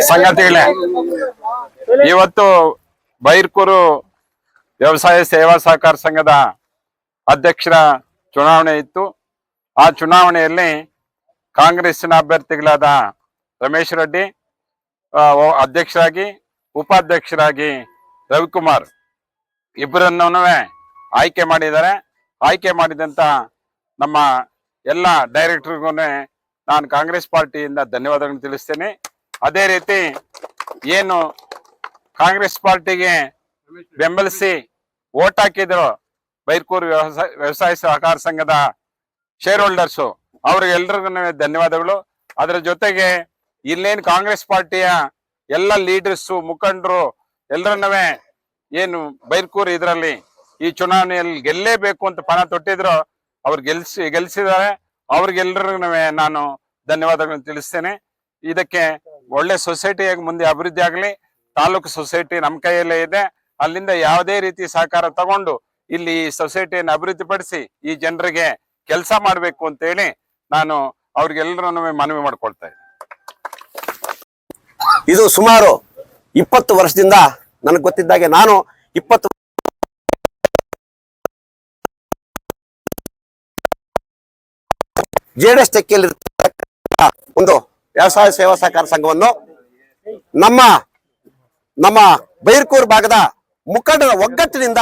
ಸಂಗತಿಗಳೇ, ಇವತ್ತು ಬೈರ್ಕೂರು ವ್ಯವಸಾಯ ಸೇವಾ ಸಹಕಾರ ಸಂಘದ ಅಧ್ಯಕ್ಷರ ಚುನಾವಣೆ ಇತ್ತು. ಆ ಚುನಾವಣೆಯಲ್ಲಿ ಕಾಂಗ್ರೆಸ್ಸಿನ ಅಭ್ಯರ್ಥಿಗಳಾದ ರಮೇಶ್ ರೆಡ್ಡಿ ಅಧ್ಯಕ್ಷರಾಗಿ, ಉಪಾಧ್ಯಕ್ಷರಾಗಿ ರವಿಕುಮಾರ್ ಇಬ್ಬರನ್ನೂ ಆಯ್ಕೆ ಮಾಡಿದ್ದಾರೆ. ಆಯ್ಕೆ ಮಾಡಿದಂತ ನಮ್ಮ ಎಲ್ಲ ಡೈರೆಕ್ಟರ್ಗೂ ನಾನು ಕಾಂಗ್ರೆಸ್ ಪಾರ್ಟಿಯಿಂದ ಧನ್ಯವಾದಗಳನ್ನು ತಿಳಿಸ್ತೇನೆ. ಅದೇ ರೀತಿ ಏನು ಕಾಂಗ್ರೆಸ್ ಪಾರ್ಟಿಗೆ ಬೆಂಬಲಿಸಿ ವೋಟ್ ಹಾಕಿದ್ರು ಬೈರ್ಕೂರು ವ್ಯವಸಾಯ ಸಹಕಾರ ಸಂಘದ ಶೇರ್ ಹೋಲ್ಡರ್ಸು, ಅವ್ರಿಗೆಲ್ರಿಗೂ ಧನ್ಯವಾದಗಳು. ಅದರ ಜೊತೆಗೆ ಇಲ್ಲೇನು ಕಾಂಗ್ರೆಸ್ ಪಾರ್ಟಿಯ ಎಲ್ಲ ಲೀಡರ್ಸು, ಮುಖಂಡರು ಎಲ್ಲರನ್ನೂ ಏನು ಬೈರ್ಕೂರು ಇದರಲ್ಲಿ ಈ ಚುನಾವಣೆಯಲ್ಲಿ ಗೆಲ್ಲೇಬೇಕು ಅಂತ ಪಣ ತೊಟ್ಟಿದ್ರು, ಅವ್ರು ಗೆಲ್ಸಿದ್ದಾರೆ. ಅವ್ರಿಗೆಲ್ಲರಿಗೂ ನಾನು ಧನ್ಯವಾದಗಳನ್ನು ತಿಳಿಸ್ತೇನೆ. ಇದಕ್ಕೆ ಒಳ್ಳೆ ಸೊಸೈಟಿಯಾಗಿ ಮುಂದೆ ಅಭಿವೃದ್ಧಿ ಆಗಲಿ. ತಾಲೂಕು ಸೊಸೈಟಿ ನಮ್ಮ ಕೈಯಲ್ಲೇ ಇದೆ. ಅಲ್ಲಿಂದ ಯಾವುದೇ ರೀತಿ ಸಹಕಾರ ತಗೊಂಡು ಇಲ್ಲಿ ಈ ಸೊಸೈಟಿಯನ್ನು ಅಭಿವೃದ್ಧಿಪಡಿಸಿ ಈ ಜನರಿಗೆ ಕೆಲಸ ಮಾಡಬೇಕು ಅಂತ ಹೇಳಿ ನಾನು ಅವ್ರಿಗೆಲ್ಲರನ್ನೂ ಮನವಿ ಮಾಡ್ಕೊಳ್ತಾ ಇದ್ದೀನಿ. ಇದು ಸುಮಾರು 20 ವರ್ಷದಿಂದ ನನಗೆ ಗೊತ್ತಿದ್ದಾಗೆ ನಾನು 20 ಜೆಡಿಎಸ್ ಟೆಕ್ಕಿಯಲ್ಲಿ ಒಂದು ವ್ಯವಸಾಯ ಸೇವಾ ಸಹಕಾರ ಸಂಘವನ್ನು ನಮ್ಮ ಬೈರ್ಕೂರು ಭಾಗದ ಮುಖಂಡರ ಒಗ್ಗಟ್ಟಿನಿಂದ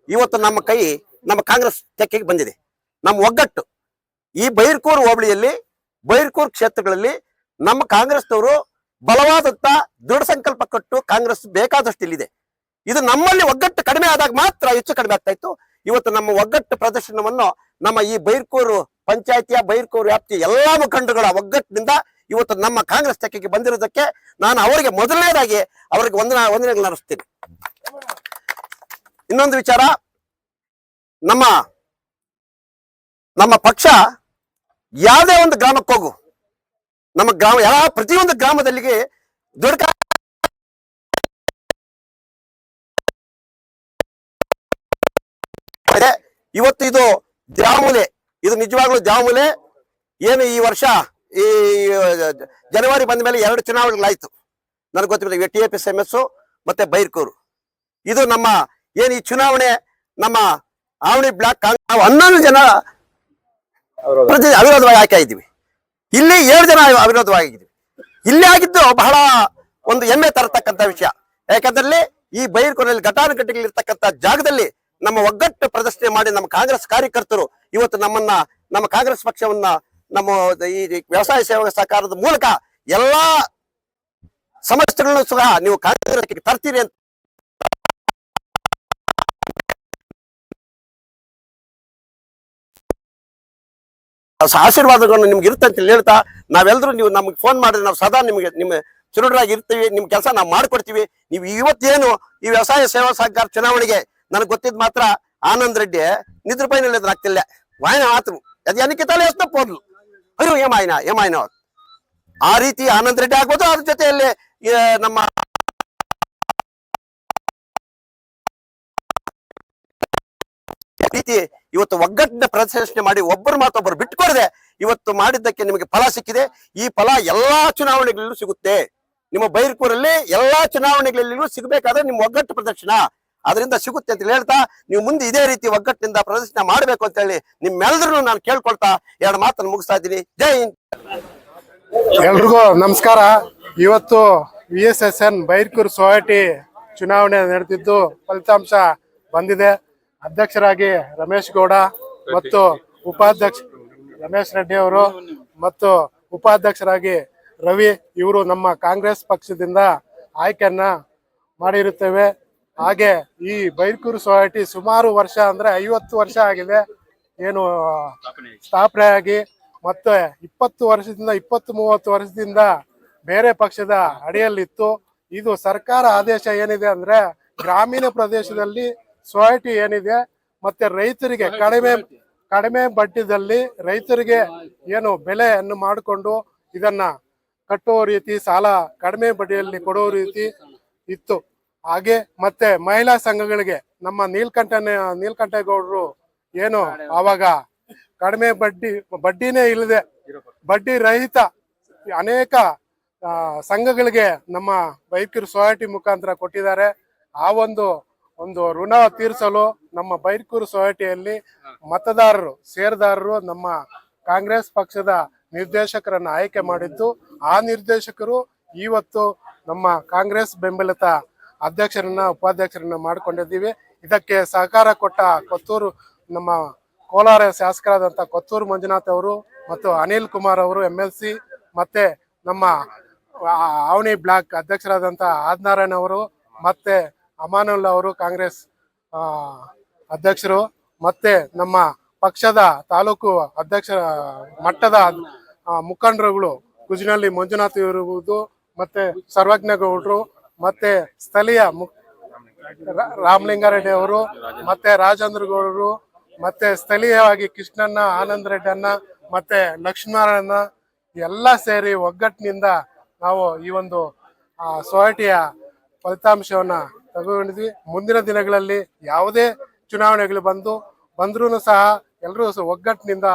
ಇವತ್ತು ನಮ್ಮ ಕಾಂಗ್ರೆಸ್ ತೆಕ್ಕೆಗೆ ಬಂದಿದೆ. ನಮ್ಮ ಒಗ್ಗಟ್ಟು ಈ ಬೈರ್ಕೂರು ಹೋಬಳಿಯಲ್ಲಿ, ಬೈರ್ಕೂರು ಕ್ಷೇತ್ರಗಳಲ್ಲಿ ನಮ್ಮ ಕಾಂಗ್ರೆಸ್ನವರು ಬಲವಾದಂತ ದೃಢ ಸಂಕಲ್ಪ ಕೊಟ್ಟು ಕಾಂಗ್ರೆಸ್ ಬೇಕಾದಷ್ಟು ಇಲ್ಲಿದೆ. ಇದು ನಮ್ಮಲ್ಲಿ ಒಗ್ಗಟ್ಟು ಕಡಿಮೆ ಆದಾಗ ಮಾತ್ರ ಹೆಚ್ಚು ಕಡಿಮೆ ಆಗ್ತಾ ಇತ್ತು. ಇವತ್ತು ನಮ್ಮ ಒಗ್ಗಟ್ಟು ಪ್ರದರ್ಶನವನ್ನು ನಮ್ಮ ಈ ಬೈರ್ಕೂರು ಪಂಚಾಯತಿಯ ಬೈರ್ಕೂರು ವ್ಯಾಪ್ತಿ ಎಲ್ಲಾ ಮುಖಂಡರುಗಳ ಒಗ್ಗಟ್ಟಿನಿಂದ ಇವತ್ತು ನಮ್ಮ ಕಾಂಗ್ರೆಸ್ ತೆಕ್ಕೆಗೆ ಬಂದಿರೋದಕ್ಕೆ ನಾನು ಅವರಿಗೆ ಮೊದಲನೇದಾಗಿ ಅವರಿಗೆ ವಂದನೆಗಳನ್ನು ಅರ್ಪಿಸ್ತೀನಿ. ಇನ್ನೊಂದು ವಿಚಾರ, ನಮ್ಮ ಪಕ್ಷ ಯಾವುದೇ ಒಂದು ಗ್ರಾಮಕ್ಕೆ ಹೋಗು, ನಮ್ಮ ಗ್ರಾಮ ಪ್ರತಿಯೊಂದು ಗ್ರಾಮದಲ್ಲಿಗೆ ದೊಡ್ಡ ಇವತ್ತು ಇದು ಜಾಮೂಲೆ, ಇದು ನಿಜವಾಗ್ಲೂ ಜಾಮೂಲೆ. ಏನು ಈ ವರ್ಷ ಈ ಜನವರಿ ಬಂದ ಮೇಲೆ 2 ಚುನಾವಣೆಗಳಾಯ್ತು ನನಗೆ ಗೊತ್ತಿಲ್ಲ, TFSMS ಮತ್ತೆ ಬೈರ್ಕೂರು. ಇದು ನಮ್ಮ ಏನು ಈ ಚುನಾವಣೆ ನಮ್ಮ ಆವಣಿ ಬ್ಲಾಕ್ 11 ಜನ ಅವಿರೋಧವಾಗಿ ಆಯ್ಕೆ ಆಗಿದ್ದೀವಿ. ಇಲ್ಲಿ 7 ಜನ ಅವಿರೋಧವಾಗಿದ್ದೀವಿ. ಇಲ್ಲಿ ಆಗಿದ್ದು ಬಹಳ ಒಂದು ಹೆಮ್ಮೆ ತರತಕ್ಕಂತ ವಿಷಯ. ಯಾಕಂದ್ರೆ ಈ ಬೈರ್ಕೂರಲ್ಲಿ ಘಟಾನುಘಟಿಗಳಿರ್ತಕ್ಕಂಥ ಜಾಗದಲ್ಲಿ ನಮ್ಮ ಒಗ್ಗಟ್ಟು ಪ್ರದರ್ಶನ ಮಾಡಿ ನಮ್ಮ ಕಾಂಗ್ರೆಸ್ ಕಾರ್ಯಕರ್ತರು ಇವತ್ತು ನಮ್ಮ ಕಾಂಗ್ರೆಸ್ ಪಕ್ಷವನ್ನ ನಮ್ಮ ಈ ವ್ಯವಸಾಯ ಸೇವಾ ಸಹಕಾರದ ಮೂಲಕ ಎಲ್ಲಾ ಸಮಸ್ಯೆಗಳನ್ನು ಸಹ ನೀವು ಕಾಂಗ್ರೆಸ್ಗೆ ತರ್ತೀರಿ ಅಂತ ಆಶೀರ್ವಾದಗಳನ್ನು ನಿಮ್ಗೆ ಇರುತ್ತೆ ಅಂತ ಹೇಳ್ತಾ, ನಾವೆಲ್ಲರೂ ನೀವು ನಮ್ಗೆ ಫೋನ್ ಮಾಡಿದ್ರೆ ನಾವು ಸದಾ ನಿಮ್ಮ ಚಿರುಡರಾಗಿ ಇರ್ತೀವಿ. ನಿಮ್ ಕೆಲಸ ನಾವು ಮಾಡ್ಕೊಡ್ತೀವಿ. ನೀವು ಇವತ್ತೇನು ಈ ವ್ಯವಸಾಯ ಸೇವಾ ಸಹಕಾರ ಚುನಾವಣೆಗೆ ನನಗೆ ಗೊತ್ತಿದ್ ಮಾತ್ರ ಆನಂದ್ ರೆಡ್ಡಿ ನಿದ್ರ ಪೈನಲ್ಲಿ ಆಗ್ತಿಲ್ಲ ವಾಯನ ಮಾತು ಅದು ಏನಕ್ಕೆ ತಲೆ ಎಷ್ಟು ಹೋದ್ಲು ಅಯ್ಯೋ ಏಮಾಯ್ನ ಆ ರೀತಿ ಆನಂದ್ ರೆಡ್ಡಿ ಆಗ್ಬೋದು. ಅದ್ರ ಜೊತೆಯಲ್ಲಿ ನಮ್ಮ ರೀತಿ ಇವತ್ತು ಒಗ್ಗಟ್ಟಿನ ಪ್ರದರ್ಶನ ಮಾಡಿ ಒಬ್ಬರು ಮಾತೊಬ್ಬರು ಬಿಟ್ಟುಕೊಡದೆ ಇವತ್ತು ಮಾಡಿದ್ದಕ್ಕೆ ನಿಮಗೆ ಫಲ ಸಿಕ್ಕಿದೆ. ಈ ಫಲ ಎಲ್ಲಾ ಚುನಾವಣೆಗಳಲ್ಲೂ ಸಿಗುತ್ತೆ. ನಿಮ್ಮ ಬೈರ್ಕೂರಲ್ಲಿ ಎಲ್ಲಾ ಚುನಾವಣೆಗಳಲ್ಲೂ ಸಿಗಬೇಕಾದ್ರೆ ನಿಮ್ಮ ಒಗ್ಗಟ್ಟು ಪ್ರದರ್ಶನ ಅದರಿಂದ ಸಿಗುತ್ತೆ ಅಂತ ಹೇಳ್ತಾ, ನೀವು ಮುಂದೆ ಇದೇ ರೀತಿ ಒಗ್ಗಟ್ಟಿನಿಂದ ಪ್ರದರ್ಶನ ಮಾಡಬೇಕು ಅಂತ ಹೇಳಿ ನಿಮ್ಮೆಲ್ಲರೂ ನಾನು ಕೇಳ್ಕೊಳ್ತಾ 2 ಮಾತನ್ನು ಮುಗಿಸ್ತಾ ಇದ್ದೀನಿ. ಜೈ ಹಿಂದ್. ಎಲ್ರಿಗೂ ನಮಸ್ಕಾರ. ಇವತ್ತು VSSN ಬೈರ್ಕೂರು ಸೊಸೈಟಿ ಚುನಾವಣೆ ನಡೆದಿದ್ದು ಫಲಿತಾಂಶ ಬಂದಿದೆ. ಅಧ್ಯಕ್ಷರಾಗಿ ರಮೇಶ್ ಗೌಡ ಮತ್ತು ಉಪಾಧ್ಯಕ್ಷ ರಮೇಶ್ ರೆಡ್ಡಿ ಅವರು ಮತ್ತು ಉಪಾಧ್ಯಕ್ಷರಾಗಿ ರವಿ ಇವರು ನಮ್ಮ ಕಾಂಗ್ರೆಸ್ ಪಕ್ಷದಿಂದ ಆಯ್ಕೆಯನ್ನ ಮಾಡಿರುತ್ತೇವೆ. ಹಾಗೆ ಈ ಬೈರ್ಕೂರು ಸೊಸೈಟಿ ಸುಮಾರು ವರ್ಷ ಅಂದ್ರೆ 50 ವರ್ಷ ಆಗಿದೆ ಏನು ಸ್ಥಾಪನೆಯಾಗಿ. ಮತ್ತೆ 20 ವರ್ಷದಿಂದ 20-30 ವರ್ಷದಿಂದ ಬೇರೆ ಪಕ್ಷದ ಅಡಿಯಲ್ಲಿತ್ತು. ಇದು ಸರ್ಕಾರ ಆದೇಶ ಏನಿದೆ ಅಂದ್ರೆ ಗ್ರಾಮೀಣ ಪ್ರದೇಶದಲ್ಲಿ ಸೊಸೈಟಿ ಏನಿದೆ ಮತ್ತೆ ರೈತರಿಗೆ ಕಡಿಮೆ ಬಡ್ಡಿದಲ್ಲಿ ರೈತರಿಗೆ ಏನು ಬೆಲೆಯನ್ನು ಮಾಡಿಕೊಂಡು ಇದನ್ನ ಕಟ್ಟುವ ರೀತಿ, ಸಾಲ ಕಡಿಮೆ ಬಡ್ಡಿಯಲ್ಲಿ ಕೊಡುವ ರೀತಿ ಇತ್ತು. ಹಾಗೆ ಮತ್ತೆ ಮಹಿಳಾ ಸಂಘಗಳಿಗೆ ನಮ್ಮ ನೀಲಕಂಠೇಗೌಡರು ಏನು ಆವಾಗ ಕಡಿಮೆ ಬಡ್ಡಿನೇ ಇಲ್ಲದೆ ಬಡ್ಡಿ ರಹಿತ ಅನೇಕ ಸಂಘಗಳಿಗೆ ನಮ್ಮ ಬೈರ್ಕೂರು ಸೊಸೈಟಿ ಮುಖಾಂತರ ಕೊಟ್ಟಿದ್ದಾರೆ. ಆ ಒಂದು ಋಣ ತೀರಿಸಲು ನಮ್ಮ ಬೈರ್ಕೂರು ಸೊಸೈಟಿಯಲ್ಲಿ ಷೇರುದಾರರು ನಮ್ಮ ಕಾಂಗ್ರೆಸ್ ಪಕ್ಷದ ನಿರ್ದೇಶಕರನ್ನ ಆಯ್ಕೆ ಮಾಡಿದ್ದು. ಆ ನಿರ್ದೇಶಕರು ಇವತ್ತು ನಮ್ಮ ಕಾಂಗ್ರೆಸ್ ಬೆಂಬಲಿತ ಉಪಾಧ್ಯಕ್ಷರನ್ನ ಮಾಡ್ಕೊಂಡಿದ್ದೀವಿ. ಇದಕ್ಕೆ ಸಹಕಾರ ಕೊಟ್ಟ ನಮ್ಮ ಕೋಲಾರ ಶಾಸಕರಾದಂಥ ಕೊತ್ತೂರು ಮಂಜುನಾಥ್ ಅವರು ಮತ್ತು ಅನಿಲ್ ಕುಮಾರ್ ಅವರು MLC, ಮತ್ತೆ ನಮ್ಮ ಆವಣಿ ಬ್ಲಾಕ್ ಅಧ್ಯಕ್ಷರಾದಂಥ ಆದಿನಾರಾಯಣ ಅವರು ಮತ್ತೆ ಅಮಾನುಲ್ಲಾ ಅವರು ಕಾಂಗ್ರೆಸ್ ಅಧ್ಯಕ್ಷರು, ಮತ್ತೆ ನಮ್ಮ ಪಕ್ಷದ ತಾಲೂಕು ಅಧ್ಯಕ್ಷರ ಮಟ್ಟದ ಮುಖಂಡರುಗಳು ಗುಜನಹಳ್ಳಿ ಮಂಜುನಾಥ್ ಇರುವುದು, ಮತ್ತೆ ಸರ್ವಜ್ಞಗೌಡರು, ಮತ್ತೆ ಸ್ಥಳೀಯ ರಾಮಲಿಂಗಾರೆಡ್ಡಿ ಅವರು, ಮತ್ತೆ ರಾಜೇಂದ್ರ ಗೌಡರು, ಮತ್ತೆ ಸ್ಥಳೀಯವಾಗಿ ಕೃಷ್ಣಣ್ಣ, ಆನಂದ್ ರೆಡ್ಡಿ ಅಣ್ಣ, ಮತ್ತೆ ಲಕ್ಷ್ಮೀನಾರಾಯಣ ಎಲ್ಲ ಸೇರಿ ಒಗ್ಗಟ್ಟಿನಿಂದ ನಾವು ಈ ಒಂದು ಸೊಸೈಟಿಯ ಫಲಿತಾಂಶವನ್ನ ತಗೊಂಡಿದ್ವಿ. ಮುಂದಿನ ದಿನಗಳಲ್ಲಿ ಯಾವುದೇ ಚುನಾವಣೆಗಳು ಬಂದ್ರೂ సహా ಎಲ್ಲರೂ ಒಗ್ಗಟ್ಟಿನಿಂದ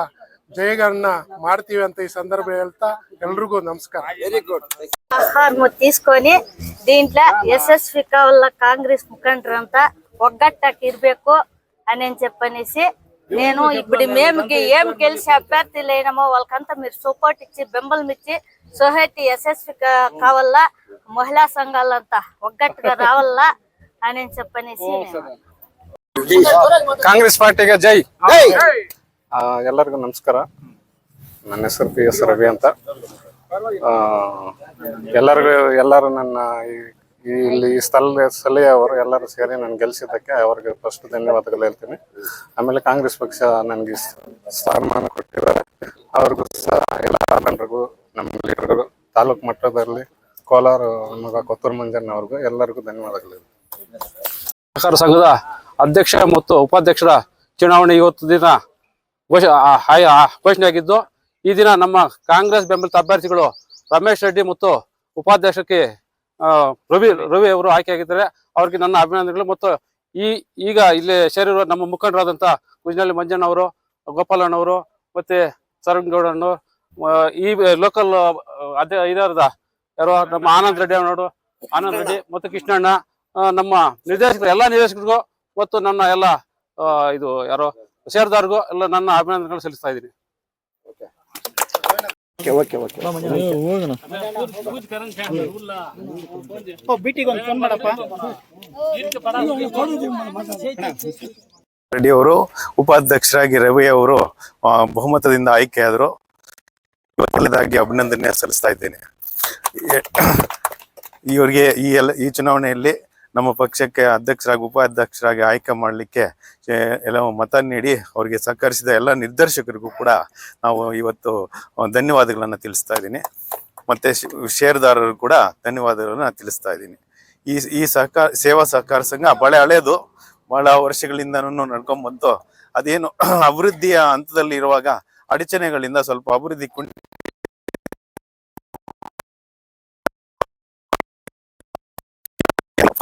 జయగణన ಮಾಡ್ತೀವಿ ಅಂತ ఈ సందర్భ ಹೇಳ್ತಾ ఎల్లರಿಗೂ నమస్కారం. Very good. ఆహారం తీసుకొని దీంట్లో ఎస్ఎస్వి కావాల కాంగ్రెస్ ముఖండ్రంతా ఒగ్గట్టకి ఇర్ಬೇಕು అని చెప్పనేసి నేను ఇప్పుడు మేము ఏం గెలిచి అభ్యర్థి లేనమో వాళ్ళకంతా మీరు సపోర్ట్ ఇచ్చి బెంబలం ఇచ్చి సొసైటీ ఎస్ఎస్వి కావాల మహిళా సంఘాలంతా ఒగ్గట్టుగా రావాల అని చెప్పనేసి ಕಾಂಗ್ರೆಸ್ ಪಾರ್ಟಿಗೆ ಜೈ. ಎಲ್ಲರಿಗೂ ನಮಸ್ಕಾರ. ನನ್ನ ಹೆಸರು PS ರವಿ ಅಂತ. ಎಲ್ಲರೂ ನನ್ನ ಇಲ್ಲಿ ಸ್ಥಳೀಯವರು ಎಲ್ಲರೂ ಸೇರಿ ನಾನು ಗೆಲ್ಸಿದ್ದಕ್ಕೆ ಅವ್ರಿಗೆ ಫಸ್ಟ್ ಧನ್ಯವಾದಗಳು ಹೇಳ್ತೀನಿ. ಆಮೇಲೆ ಕಾಂಗ್ರೆಸ್ ಪಕ್ಷ ನನಗೆ ಸ್ಥಾನಮಾನ ಕೊಟ್ಟಿದ್ದಾರೆ, ಅವ್ರಿಗೂ ಎಲ್ಲ ಜನರಿಗೂ, ನಮ್ಮ ಲೀಡರ್ಗೂ, ತಾಲೂಕು ಮಟ್ಟದಲ್ಲಿ ಕೋಲಾರ ಮಗ ಕೊತ್ತೂರು ಮಂಜಣ್ಣ ಅವ್ರಿಗೂ ಎಲ್ಲರಿಗೂ ಧನ್ಯವಾದಗಳು. ಸಹಕಾರ ಸಂಘದ ಅಧ್ಯಕ್ಷ ಮತ್ತು ಉಪಾಧ್ಯಕ್ಷರ ಚುನಾವಣೆ ಇವತ್ತು ದಿನ ಘೋಷಣೆ ಆಗಿದ್ದು, ಈ ದಿನ ನಮ್ಮ ಕಾಂಗ್ರೆಸ್ ಬೆಂಬಲಿತ ಅಭ್ಯರ್ಥಿಗಳು ರಮೇಶ್ ರೆಡ್ಡಿ ಮತ್ತು ಉಪಾಧ್ಯಕ್ಷಕ್ಕೆ ರವಿ ಅವರು ಆಯ್ಕೆಯಾಗಿದ್ದಾರೆ. ಅವ್ರಿಗೆ ನನ್ನ ಅಭಿನಂದನೆಗಳು. ಮತ್ತು ಈಗ ಇಲ್ಲಿ ಸೇರಿರುವ ನಮ್ಮ ಮುಖಂಡರಾದಂಥ ಗುಜನಹಳ್ಳಿ ಮಂಜಣ್ಣ ಅವರು, ಗೋಪಾಲಣ್ಣವರು, ಮತ್ತೆ ಸರ್ವಗೌಡಣ್ಣು, ಈ ಲೋಕಲ್ ಯಾರು ನಮ್ಮ ಆನಂದ್ ರೆಡ್ಡಿ ಮತ್ತು ಕೃಷ್ಣಣ್ಣ, ನಮ್ಮ ನಿರ್ದೇಶಕರು ಎಲ್ಲ ನಿರ್ದೇಶಕರಿಗೂ ಮತ್ತು ನನ್ನ ಎಲ್ಲ ಷೇರುದಾರರಿಗೂ ಎಲ್ಲ ನನ್ನ ಅಭಿನಂದನೆಗಳು ಸಲ್ಲಿಸ್ತಾ ಇದ್ದೀನಿ. ರೆಡ್ಡಿ ಅವರು ಉಪಾಧ್ಯಕ್ಷರಾಗಿ ರವಿ ಅವರು ಬಹುಮತದಿಂದ ಆಯ್ಕೆಯಾದರು. ಮೊದಲನೇದಾಗಿ ಅಭಿನಂದನೆ ಸಲ್ಲಿಸ್ತಾ ಇದ್ದೇನೆ. ಇವರಿಗೆ ಈ ಚುನಾವಣೆಯಲ್ಲಿ ನಮ್ಮ ಪಕ್ಷಕ್ಕೆ ಅಧ್ಯಕ್ಷರಾಗಿ ಉಪಾಧ್ಯಕ್ಷರಾಗಿ ಆಯ್ಕೆ ಮಾಡಲಿಕ್ಕೆ ಎಲ್ಲ ಮತ ನೀಡಿ ಅವರಿಗೆ ಸಹಕರಿಸಿದ ಎಲ್ಲ ನಿರ್ದೇಶಕರಿಗೂ ಕೂಡ ನಾವು ಇವತ್ತು ಧನ್ಯವಾದಗಳನ್ನು ತಿಳಿಸ್ತಾ ಇದ್ದೀನಿ. ಮತ್ತು ಷೇರುದಾರರು ಕೂಡ ಧನ್ಯವಾದಗಳನ್ನು ತಿಳಿಸ್ತಾ ಇದ್ದೀನಿ. ಈ ಸೇವಾ ಸಹಕಾರ ಸಂಘ ಬಹಳ ಹಳೆಯದು, ಬಹಳ ವರ್ಷಗಳಿಂದನೂ ನಡ್ಕೊಂಡ್ಬಂತು. ಅದೇನು ಅಭಿವೃದ್ಧಿಯ ಹಂತದಲ್ಲಿ ಇರುವಾಗ ಅಡಚಣೆಗಳಿಂದ ಸ್ವಲ್ಪ ಅಭಿವೃದ್ಧಿ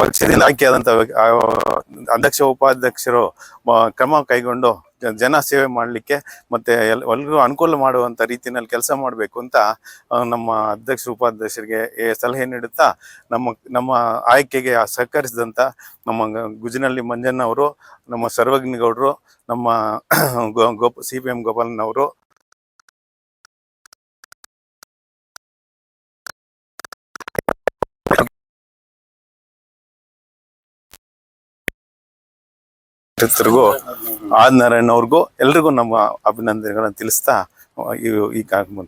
ಪಕ್ಷದಿಂದ ಆಯ್ಕೆಯಾದಂಥ ಅಧ್ಯಕ್ಷ ಉಪಾಧ್ಯಕ್ಷರು ಕ್ರಮ ಕೈಗೊಂಡು ಜನ ಸೇವೆ ಮಾಡಲಿಕ್ಕೆ ಮತ್ತೆ ಎಲ್ಲರಿಗೂ ಅನುಕೂಲ ಮಾಡುವಂಥ ರೀತಿಯಲ್ಲಿ ಕೆಲಸ ಮಾಡಬೇಕು ಅಂತ ನಮ್ಮ ಅಧ್ಯಕ್ಷ ಉಪಾಧ್ಯಕ್ಷರಿಗೆ ಸಲಹೆ ನೀಡುತ್ತಾ ನಮ್ಮ ಆಯ್ಕೆಗೆ ಸಹಕರಿಸಿದಂಥ ನಮ್ಮ ಗುಜನಹಳ್ಳಿ ಮಂಜಣ್ಣ ಅವರು, ನಮ್ಮ ಸರ್ವಜ್ಞಗೌಡರು, ನಮ್ಮ CPM ಗೋಪಾಲಣ್ಣವರು, ಆದಿನಾರಾಯಣ ಅವ್ರಿಗೂ ಎಲ್ರಿಗೂ ನಮ್ಮ ಅಭಿನಂದನೆಗಳನ್ನು ತಿಳಿಸ್ತಾ ಈ ಕಾರ್ಯಕ್ರಮ